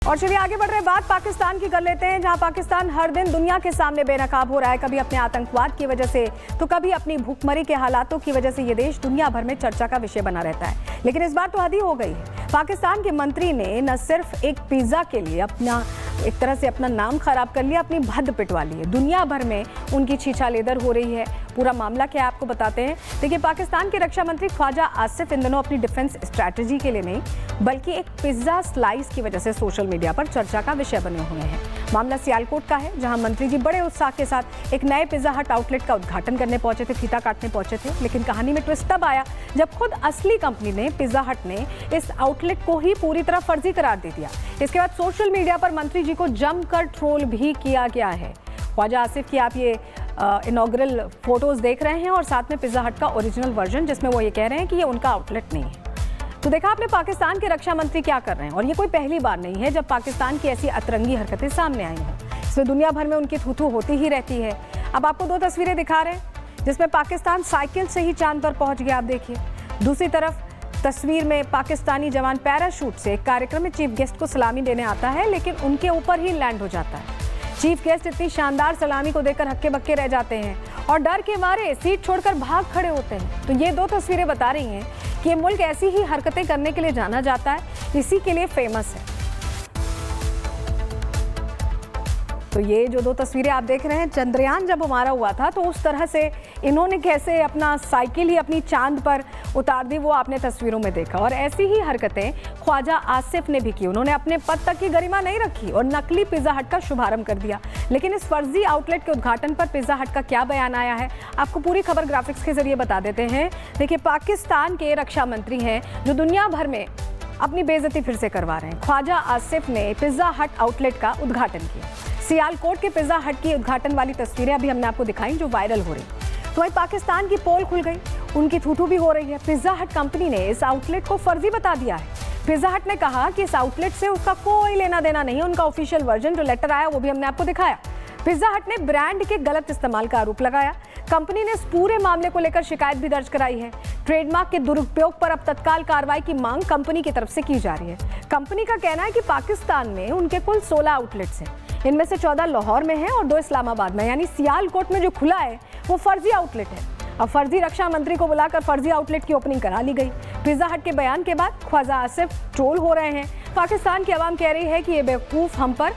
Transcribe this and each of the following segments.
और चलिए आगे बढ़ रहे बात पाकिस्तान की कर लेते हैं, जहां पाकिस्तान हर दिन दुनिया के सामने बेनकाब हो रहा है, कभी अपने आतंकवाद की वजह से तो कभी अपनी भूखमरी के हालातों की वजह से ये देश दुनिया भर में चर्चा का विषय बना रहता है। लेकिन इस बार तो हद ही हो गई है। पाकिस्तान के मंत्री ने न सिर्फ एक पिज्जा के लिए एक तरह से अपना नाम खराब कर लिया, अपनी भद्द पिटवा ली है। दुनिया भर में उनकी छीछालेदर हो रही है। पूरा मामला क्या है आपको बताते हैं। देखिए, पाकिस्तान के रक्षा मंत्री ख्वाजा आसिफ इन दिनों अपनी डिफेंस स्ट्रैटेजी के लिए नहीं बल्कि एक पिज्जा स्लाइस की वजह से सोशल मीडिया पर चर्चा का विषय बने हुए हैं। मामला सियालकोट का है, जहां मंत्री जी बड़े उत्साह के साथ एक नए पिज्जा हट आउटलेट का उद्घाटन करने पहुंचे थे, फीता काटने पहुंचे थे। लेकिन कहानी में ट्विस्ट तब आया जब खुद असली कंपनी ने, पिज्जा हट ने, इस आउटलेट को ही पूरी तरह फर्जी करार दे दिया। इसके बाद सोशल मीडिया पर मंत्री जी को जमकर ट्रोल भी किया गया है। ख्वाजा आसिफ की आप ये इनॉग्रल फोटोज देख रहे हैं और साथ में पिज्जा हट का ओरिजिनल वर्जन, जिसमें वो ये कह रहे हैं कि ये उनका आउटलेट नहीं है। तो देखा आपने पाकिस्तान के रक्षा मंत्री क्या कर रहे हैं। और ये कोई पहली बार नहीं है जब पाकिस्तान की ऐसी अतरंगी हरकतें सामने आई हैं। इसमें दुनिया भर में उनकी थू-थू होती ही रहती है। अब आपको दो तस्वीरें दिखा रहे हैं जिसमें पाकिस्तान साइकिल से ही चांद पर पहुंच गया, आप देखिए। दूसरी तरफ तस्वीर में पाकिस्तानी जवान पैराशूट से एक कार्यक्रम में चीफ गेस्ट को सलामी देने आता है, लेकिन उनके ऊपर ही लैंड हो जाता है। चीफ गेस्ट इतनी शानदार सलामी को देखकर हक्के बक्के रह जाते हैं और डर के मारे सीट छोड़कर भाग खड़े होते हैं। तो ये दो तस्वीरें बता रही हैं कि ये मुल्क ऐसी ही हरकतें करने के लिए जाना जाता है, इसी के लिए फेमस है। तो ये जो दो तस्वीरें आप देख रहे हैं, चंद्रयान जब हमारा हुआ था तो उस तरह से इन्होंने कैसे अपना साइकिल ही अपनी चांद पर उतार दी, वो आपने तस्वीरों में देखा। और ऐसी ही हरकतें ख्वाजा आसिफ ने भी की। उन्होंने अपने पद तक की गरिमा नहीं रखी और नकली पिज्जा हट का शुभारंभ कर दिया। लेकिन इस फर्जी आउटलेट के उद्घाटन पर पिज्जा हट का क्या बयान आया है, आपको पूरी खबर ग्राफिक्स के जरिए बता देते हैं। देखिए, पाकिस्तान के रक्षा मंत्री हैं जो दुनिया भर में अपनी बेइज्जती फिर से करवा रहे हैं। ख्वाजा आसिफ ने पिज्जा हट आउटलेट का उद्घाटन किया। सियालकोट के पिज्जा हट की उद्घाटन वाली तस्वीरें अभी हमने आपको दिखाई जो वायरल हो रही। तो वहीं पाकिस्तान की पोल खुल गई, उनकी थू-थू भी हो रही है। पिज्जा हट कंपनी ने इस आउटलेट को फर्जी बता दिया है। पिज्जा हट ने कहा कि इस आउटलेट से उसका कोई लेना देना नहीं है। उनका ऑफिशियल वर्जन जो लेटर आया वो भी हमने आपको दिखाया। पिज्जा हट ने ब्रांड के गलत इस्तेमाल का आरोप लगाया। कंपनी ने इस पूरे मामले को लेकर शिकायत भी दर्ज कराई है। ट्रेडमार्क के दुरुपयोग पर अब तत्काल कार्रवाई की मांग कंपनी की तरफ से की जा रही है। कंपनी का कहना है कि पाकिस्तान में उनके कुल 16 आउटलेट्स हैं। इनमें से 14 लाहौर में है और 2 इस्लामाबाद में, यानी सियालकोट में जो खुला है वो फर्जी आउटलेट है। अब फर्जी रक्षा मंत्री को बुलाकर फर्जी आउटलेट की ओपनिंग करा ली गई। पिज्जा हट के बयान के बाद ख्वाजा आसिफ ट्रोल हो रहे हैं। पाकिस्तान की आवाम कह रही है कि ये बेवकूफ़ हम पर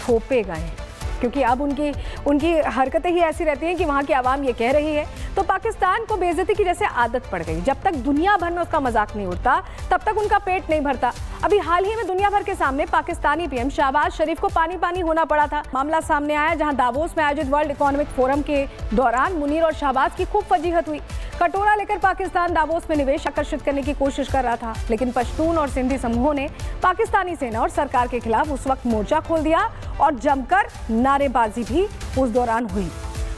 थोपे गए हैं, क्योंकि अब उनकी हरकतें ही ऐसी रहती हैं कि वहाँ की आवाम ये कह रही है। तो पाकिस्तान को बेइज्जती की जैसे आदत पड़ गई। जब तक दुनिया भर में उसका मजाक नहीं उड़ता तब तक उनका पेट नहीं भरता। अभी हाल ही में दुनिया भर के सामने पाकिस्तानी पीएम शहबाज शरीफ को पानी पानी होना पड़ा था। मामला सामने आया जहां दावोस में आयोजित वर्ल्ड इकोनॉमिक फोरम के दौरान मुनीर और शहबाज की खूब फजीहत हुई। कटोरा लेकर पाकिस्तान दावोस में निवेश आकर्षित करने की कोशिश कर रहा था, लेकिन पश्तून और सिंधी समूहों ने पाकिस्तानी सेना और सरकार के खिलाफ उस वक्त मोर्चा खोल दिया और जमकर नारेबाजी भी उस दौरान हुई।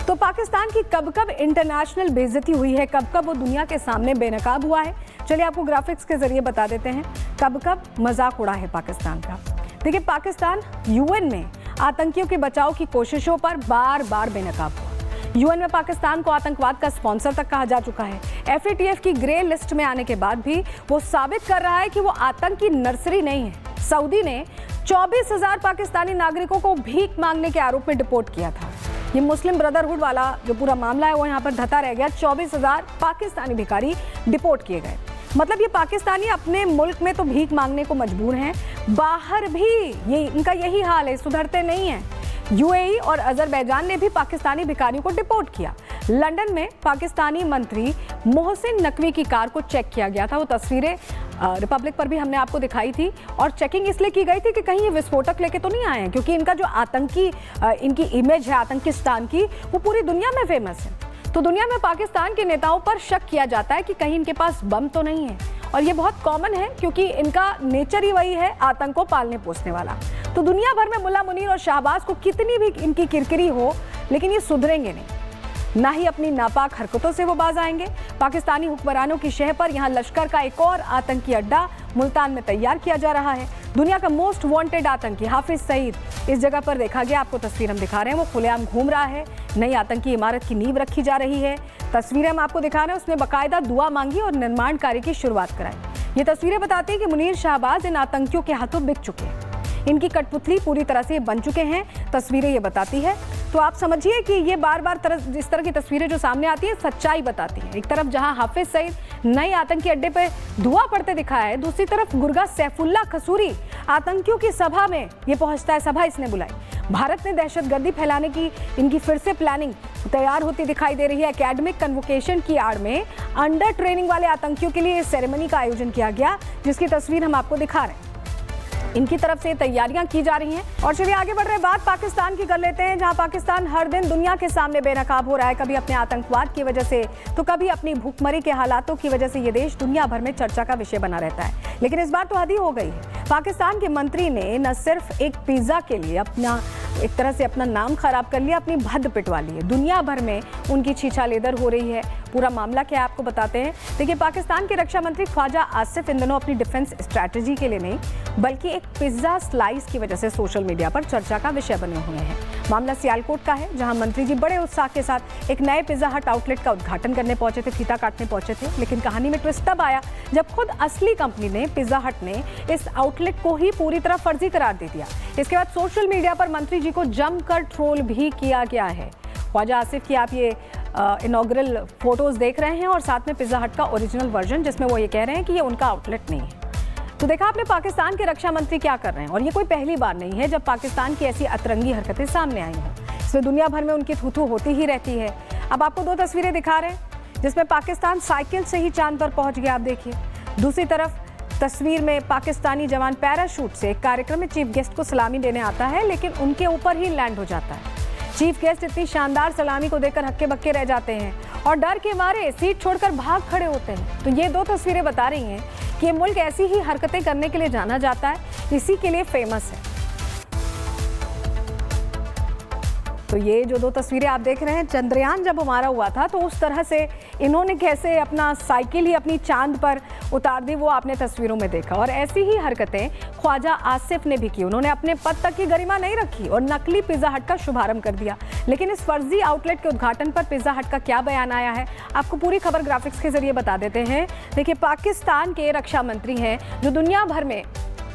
तो पाकिस्तान की कब कब इंटरनेशनल बेइज्जती हुई है, कब कब वो दुनिया के सामने बेनकाब हुआ है, चलिए आपको ग्राफिक्स के जरिए बता देते हैं। कब कब मजाक उड़ा है पाकिस्तान का। देखिए, पाकिस्तान यूएन में आतंकियों के बचाव की कोशिशों पर बार बार बेनकाब हुआ। यूएन में पाकिस्तान को आतंकवाद का स्पॉन्सर तक कहा जा चुका है। एफएटीएफ की ग्रे लिस्ट में आने के बाद भी वो साबित कर रहा है कि वो आतंकी नर्सरी नहीं है। सऊदी ने 24,000 पाकिस्तानी नागरिकों को भीख मांगने के आरोप में डिपोर्ट किया था। ये मुस्लिम ब्रदरहुड वाला जो पूरा मामला है वो यहाँ पर धता रह गया। 24,000 पाकिस्तानी भिखारी डिपोर्ट किए गए। मतलब ये पाकिस्तानी अपने मुल्क में तो भीख मांगने को मजबूर हैं, बाहर भी इनका यही हाल है, सुधरते नहीं हैं। यूएई और अजरबैजान ने भी पाकिस्तानी भिखारियों को डिपोर्ट किया। लंदन में पाकिस्तानी मंत्री मोहसिन नकवी की कार को चेक किया गया था। वो तस्वीरें रिपब्लिक पर भी हमने आपको दिखाई थी। और चेकिंग इसलिए की गई थी कि कहीं ये विस्फोटक लेके तो नहीं आए हैं, क्योंकि इनका जो आतंकी इनकी इमेज है आतंकिस्तान की, वो पूरी दुनिया में फेमस है। तो दुनिया में पाकिस्तान के नेताओं पर शक किया जाता है कि कहीं इनके पास बम तो नहीं है। और ये बहुत कॉमन है क्योंकि इनका नेचर ही वही है, आतंक को पालने पोसने वाला। तो दुनिया भर में मुल्ला मुनीर और शहबाज को कितनी भी इनकी किरकिरी हो, लेकिन ये सुधरेंगे नहीं, ना ही अपनी नापाक हरकतों से वो बाज आएंगे। पाकिस्तानी हुक्मरानों की शह पर यहाँ लश्कर का एक और आतंकी अड्डा मुल्तान में तैयार किया जा रहा है। दुनिया का मोस्ट वांटेड आतंकी हाफिज सईद इस जगह पर देखा गया। आपको तस्वीर हम दिखा रहे हैं, वो खुलेआम घूम रहा है। नई आतंकी इमारत की नींव रखी जा रही है। तस्वीरें हम आपको दिखा रहे हैं, उसमें बाकायदा दुआ मांगी और निर्माण कार्य की शुरुआत कराई। ये तस्वीरें बताती हैं कि मुनीर शहबाज इन आतंकियों के हाथों बिक चुके हैं। इनकी कठपुतली पूरी तरह से बन चुके हैं, तस्वीरें ये बताती है। तो आप समझिए कि ये बार बार इस तरह की तस्वीरें जो सामने आती हैं सच्चाई बताती हैं। एक तरफ जहां हाफिज सईद नए आतंकी अड्डे पे धुआं पड़ते दिखा है, दूसरी तरफ गुर्गा सैफुल्ला कसूरी आतंकियों की सभा में ये पहुंचता है। सभा इसने बुलाई। भारत ने दहशतगर्दी फैलाने की इनकी फिर से प्लानिंग तैयार होती दिखाई दे रही है। एकेडमिक कन्वोकेशन की आड़ में अंडर ट्रेनिंग वाले आतंकियों के लिए सेरेमनी का आयोजन किया गया, जिसकी तस्वीर हम आपको दिखा रहे हैं। इनकी तरफ से तैयारियां की जा रही हैं। और चलिए आगे बढ़ रहे, बात पाकिस्तान की कर लेते हैं, जहां पाकिस्तान हर दिन दुनिया के सामने बेनकाब हो रहा है, कभी अपने आतंकवाद की वजह से तो कभी अपनी भूखमरी के हालातों की वजह से ये देश दुनिया भर में चर्चा का विषय बना रहता है। लेकिन इस बार तो हद ही हो गई है। पाकिस्तान के मंत्री ने न सिर्फ एक पिज्जा के लिए एक तरह से अपना नाम खराब कर लिया, अपनी भद्द पिटवा ली है। दुनिया भर में उनकी छीछालेदर हो रही है। पूरा मामला क्या है आपको बताते हैं। देखिए, पाकिस्तान के रक्षा मंत्री ख्वाजा आसिफ इन दिनों अपनी डिफेंस स्ट्रैटेजी के लिए नहीं बल्कि एक पिज्जा स्लाइस की वजह से सोशल मीडिया पर चर्चा का विषय बने हुए हैं। मामला सियालकोट का है, जहां मंत्री जी बड़े उत्साह के साथ एक नए पिज्जा हट आउटलेट का उद्घाटन करने पहुंचे थे, फीता काटने पहुंचे थे। लेकिन कहानी में ट्विस्ट तब आया जब खुद असली कंपनी ने, पिज्जा हट ने, इस आउटलेट को ही पूरी तरह फर्जी करार दे दिया। इसके बाद सोशल मीडिया पर मंत्री जी को जमकर ट्रोल भी किया गया है। ख्वाजा आसिफ की आप ये इनॉग्रल फोटोज देख रहे हैं और साथ में पिज्जा हट का ओरिजिनल वर्जन, जिसमें वो ये कह रहे हैं कि ये उनका आउटलेट नहीं है। तो देखा आपने पाकिस्तान के रक्षा मंत्री क्या कर रहे हैं। और ये कोई पहली बार नहीं है जब पाकिस्तान की ऐसी अतरंगी हरकतें सामने आई हैं। इसमें दुनिया भर में उनकी थू-थू होती ही रहती है। अब आपको दो तस्वीरें दिखा रहे हैं जिसमें पाकिस्तान साइकिल से ही चांद पर पहुंच गया, आप देखिए। दूसरी तरफ तस्वीर में पाकिस्तानी जवान पैराशूट से एक कार्यक्रम में चीफ गेस्ट को सलामी देने आता है, लेकिन उनके ऊपर ही लैंड हो जाता है। चीफ गेस्ट इतनी शानदार सलामी को देखकर हक्के बक्के रह जाते हैं और डर के मारे सीट छोड़कर भाग खड़े होते हैं। तो ये दो तस्वीरें बता रही हैं कि ये मुल्क ऐसी ही हरकतें करने के लिए जाना जाता है, इसी के लिए फेमस है। तो ये जो दो तस्वीरें आप देख रहे हैं, चंद्रयान जब हमारा हुआ था तो उस तरह से इन्होंने कैसे अपना साइकिल ही अपनी चांद पर उतार दी, वो आपने तस्वीरों में देखा। और ऐसी ही हरकतें ख्वाजा आसिफ ने भी की। उन्होंने अपने पद तक की गरिमा नहीं रखी और नकली पिज्जा हट का शुभारंभ कर दिया। लेकिन इस फर्जी आउटलेट के उद्घाटन पर पिज्जा हट का क्या बयान आया है, आपको पूरी खबर ग्राफिक्स के जरिए बता देते हैं। देखिए, पाकिस्तान के रक्षा मंत्री हैं जो दुनिया भर में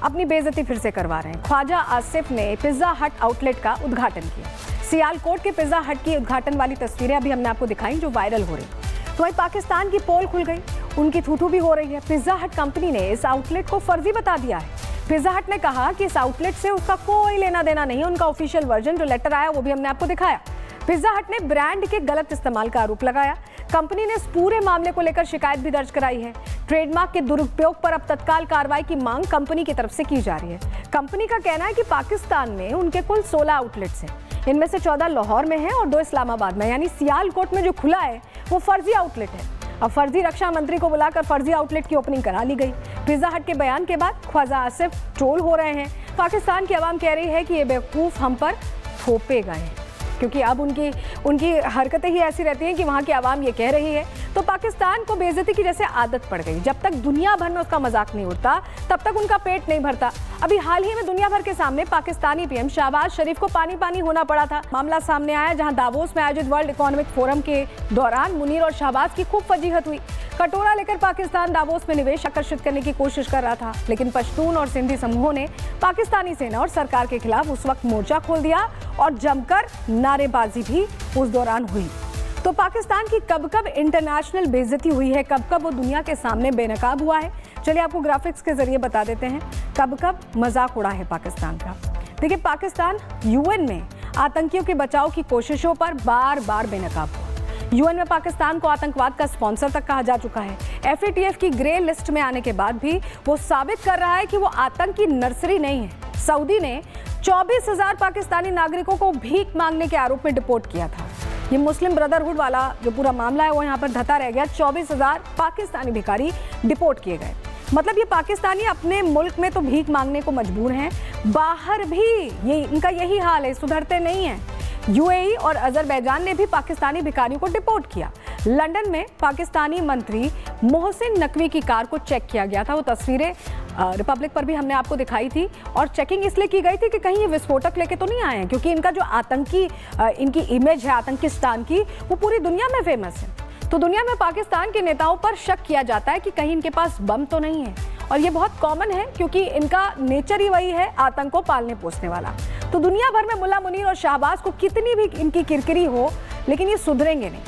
अपनी बेइज्जती फिर से करवा रहे हैं। ख्वाजा आसिफ ने पिज्जा हट आउटलेट का उद्घाटन किया। सियालकोट के पिज्जा हट की उद्घाटन वाली तस्वीरें अभी हमने आपको दिखाई जो वायरल हो रही। तो वहीं पाकिस्तान की पोल खुल गई, उनकी थूथू भी हो रही है। पिज्जा हट कंपनी ने इस आउटलेट को फर्जी बता दिया है। पिज्जा हट ने कहा कि इस आउटलेट से उसका कोई लेना देना नहीं है। उनका ऑफिशियल वर्जन जो लेटर आया वो भी हमने आपको दिखाया। पिज्जा हट ने ब्रांड के गलत इस्तेमाल का आरोप लगाया। कंपनी ने इस पूरे मामले को लेकर शिकायत भी दर्ज कराई है। ट्रेडमार्क के दुरुपयोग पर अब तत्काल कार्रवाई की मांग कंपनी की तरफ से की जा रही है। कंपनी का कहना है कि पाकिस्तान में उनके कुल 16 आउटलेट्स हैं। इनमें से 14 लाहौर में है और 2 इस्लामाबाद में, यानी सियालकोट में जो खुला है वो फर्जी आउटलेट है। अब फर्जी रक्षा मंत्री को बुलाकर फर्जी आउटलेट की ओपनिंग करा ली गई। पिज्जा हट के बयान के बाद ख्वाजा आसिफ ट्रोल हो रहे हैं। पाकिस्तान की आवाम कह रही है कि ये बेवकूफ़ हम पर थोपे गए हैं, क्योंकि अब उनकी हरकतें ही ऐसी रहती हैं कि वहाँ की आवाम ये कह रही है। तो पाकिस्तान को बेइज्जती की जैसे आदत पड़ गई। जब तक दुनिया भर में उसका मजाक नहीं उड़ता तब तक उनका पेट नहीं भरता। अभी हाल ही में दुनिया भर के सामने पाकिस्तानी पीएम शहबाज शरीफ को पानी पानी होना पड़ा था। मामला सामने आया जहां दावोस में आयोजित वर्ल्ड इकोनॉमिक फोरम के दौरान मुनीर और शहबाज की खूब फजीहत हुई। कटोरा लेकर पाकिस्तान दावोस में निवेश आकर्षित करने की कोशिश कर रहा था, लेकिन पश्तून और सिंधी समूहों ने पाकिस्तानी सेना और सरकार के खिलाफ उस वक्त मोर्चा खोल दिया और जमकर नारेबाजी भी उस दौरान हुई। तो पाकिस्तान की कब कब इंटरनेशनल बेइज्जती हुई है, कब कब वो दुनिया के सामने बेनकाब हुआ है, चलिए आपको ग्राफिक्स के जरिए बता देते हैं कब कब मजाक उड़ा है पाकिस्तान का। देखिए, पाकिस्तान यूएन में आतंकियों के बचाव की कोशिशों पर बार बार बेनकाब हुआ। यूएन में पाकिस्तान को आतंकवाद का स्पॉन्सर तक कहा जा चुका है। एफएटीएफ की ग्रे लिस्ट में आने के बाद भी वो साबित कर रहा है कि वो आतंकी नर्सरी नहीं है। सऊदी ने 24,000 पाकिस्तानी नागरिकों को भीख मांगने के आरोप में डिपोर्ट किया था। ये मुस्लिम ब्रदरहुड वाला जो पूरा मामला है वो यहाँ पर धता रह गया। 24,000 पाकिस्तानी भिखारी डिपोर्ट किए गए। मतलब ये पाकिस्तानी अपने मुल्क में तो भीख मांगने को मजबूर हैं, बाहर भी इनका यही हाल है, सुधरते नहीं हैं। यूएई और अजरबैजान ने भी पाकिस्तानी भिखारियों को डिपोर्ट किया। लंदन में पाकिस्तानी मंत्री मोहसिन नकवी की कार को चेक किया गया था। वो तस्वीरें रिपब्लिक पर भी हमने आपको दिखाई थी। और चेकिंग इसलिए की गई थी कि कहीं ये विस्फोटक लेके तो नहीं आए हैं, क्योंकि इनका जो आतंकी इनकी इमेज है आतंकिस्तान की, वो पूरी दुनिया में फेमस है। तो दुनिया में पाकिस्तान के नेताओं पर शक किया जाता है कि कहीं इनके पास बम तो नहीं है। और ये बहुत कॉमन है क्योंकि इनका नेचर ही वही है, आतंक को पालने पोसने वाला। तो दुनिया भर में मुल्ला मुनीर और शहबाज को कितनी भी इनकी किरकिरी हो, लेकिन ये सुधरेंगे नहीं,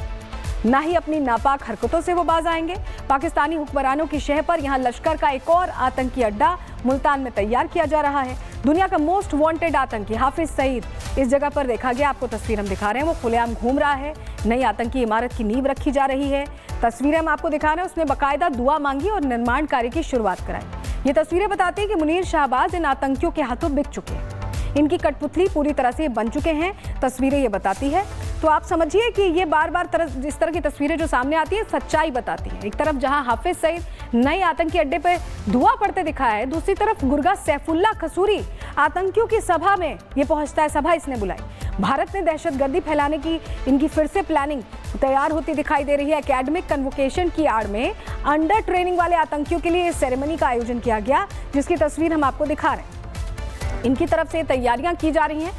ना ही अपनी नापाक हरकतों से वो बाज आएंगे। पाकिस्तानी हुक्मरानों की शह पर यहाँ लश्कर का एक और आतंकी अड्डा मुल्तान में तैयार किया जा रहा है। दुनिया का मोस्ट वांटेड आतंकी हाफिज सईद इस जगह पर देखा गया। आपको तस्वीर हम दिखा रहे हैं, वो खुलेआम घूम रहा है। नई आतंकी इमारत की नींव रखी जा रही है। तस्वीरें हम आपको दिखा रहे हैं, उसने बाकायदा दुआ मांगी और निर्माण कार्य की शुरुआत कराई। ये तस्वीरें बताती हैं कि मुनीर शहबाज इन आतंकियों के हाथों बिक चुके हैं, इनकी कठपुतली पूरी तरह से बन चुके हैं। तस्वीरें ये बताती है। तो आप समझिए कि ये बार बार जिस तरह की तस्वीरें जो सामने आती है सच्चाई बताती है। एक तरफ जहां हाफिज सईद नए आतंकी अड्डे पे धुआं पड़ते दिखा है, दूसरी तरफ गुर्गा सैफुल्ला कसूरी आतंकियों की सभा में ये पहुंचता है। सभा इसने बुलाई। भारत में दहशतगर्दी फैलाने की इनकी फिर से प्लानिंग तैयार होती दिखाई दे रही है। एकेडमिक कन्वोकेशन की आड़ में अंडर ट्रेनिंग वाले आतंकियों के लिए सेरेमनी का आयोजन किया गया, जिसकी तस्वीर हम आपको दिखा रहे हैं। इनकी तरफ से तैयारियां की जा रही हैं।